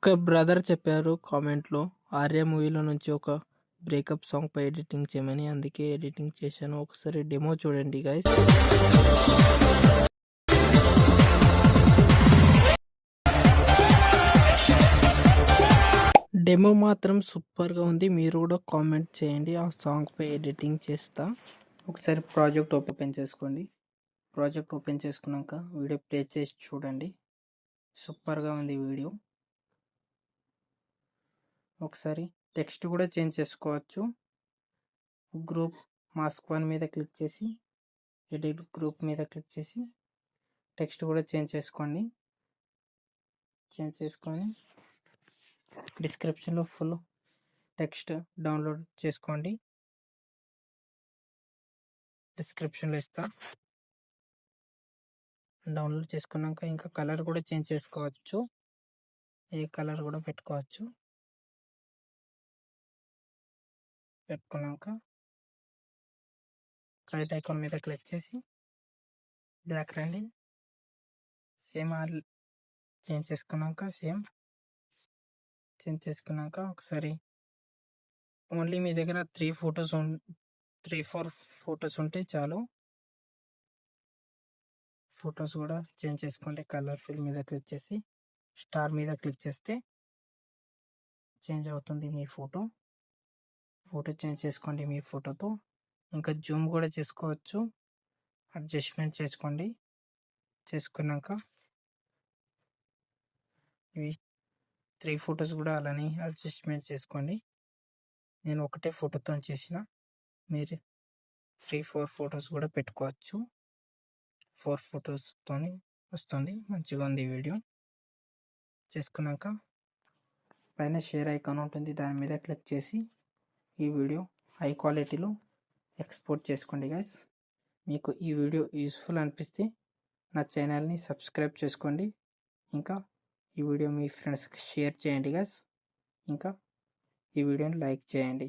ఒక బ్రదర్ చెప్పారు కామెంట్‌లో 'ఆర్య' మూవీలో నుంచి ఒక బ్రేకప్ సాంగ్‌పై ఎడిటింగ్ చేయమని. అందుకే ఎడిటింగ్ చేశాను. ఒకసారి డెమో చూడండి గైస్. డెమో మాత్రం సూపర్‌గా ఉంది. మీరు కూడా కామెంట్ చేయండి. ఆ సాంగ్‌పై ఎడిటింగ్ చేస్తా. ఒకసారి ప్రాజెక్ట్ ఓపెన్ చేసుకోండి. ప్రాజెక్ట్ ఓపెన్ చేసుకున్నాక వీడియో ప్లే చేసి చూడండి. సూపర్‌గా ఉంది వీడియో. ఒకసారి టెక్స్ట్ కూడా చేంజ్ చేసుకోవచ్చు. గ్రూప్ మాస్క్ 1 మీద క్లిక్ చేసి ఎడిట్ గ్రూప్ మీద క్లిక్ చేసి టెక్స్ట్ కూడా చేంజ్ చేసుకోండి. చేంజ్ చేసుకొని డిస్క్రిప్షన్లో ఫుల్ టెక్స్ట్ డౌన్లోడ్ చేసుకోండి. డిస్క్రిప్షన్లో ఇస్తా. డౌన్లోడ్ చేసుకున్నాక ఇంకా కలర్ కూడా చేంజ్ చేసుకోవచ్చు. ఏ కలర్ కూడా పెట్టుకోవచ్చు. పెట్టుకున్నాక రైట్ ఐకాన్ మీద క్లిక్ చేసి బ్యాక్ రండి. సేమ్ చేంజ్ చేసుకున్నాక చేంజ్ చేసుకున్నాక ఒకసారి ఓన్లీ మీ దగ్గర 3-4 ఫొటోస్ ఉంటే చాలు. ఫొటోస్ కూడా చేంజ్ చేసుకోండి. కలర్ ఫిల్ మీద క్లిక్ చేసి స్టార్ మీద క్లిక్ చేస్తే చేంజ్ అవుతుంది మీ ఫోటో చేంజ్ చేసుకోండి మీ ఫోటోతో. ఇంకా జూమ్ కూడా చేసుకోవచ్చు. అడ్జస్ట్మెంట్ చేసుకోండి. చేసుకున్నాక ఇవి 3 ఫొటోస్ కూడా అలానే అడ్జస్ట్మెంట్ చేసుకోండి. నేను ఒకటే ఫోటోతో చేసిన. మీరు 3-4 ఫొటోస్ కూడా పెట్టుకోవచ్చు. 4 ఫొటోస్తో వస్తుంది. మంచిగా ఉంది వీడియో. చేసుకున్నాక పైన షేర్ ఐకాన్ ఉంటుంది. దాని మీద క్లిక్ చేసి ఈ వీడియో హై క్వాలిటీలో ఎక్స్పోర్ట్ చేసుకోండి గైస్. మీకు ఈ వీడియో యూస్ఫుల్ అనిపిస్తే నా ఛానల్ని సబ్స్క్రైబ్ చేసుకోండి. ఇంకా ఈ వీడియో మీ ఫ్రెండ్స్కి షేర్ చేయండి గైస్. ఇంకా ఈ వీడియోని లైక్ చేయండి.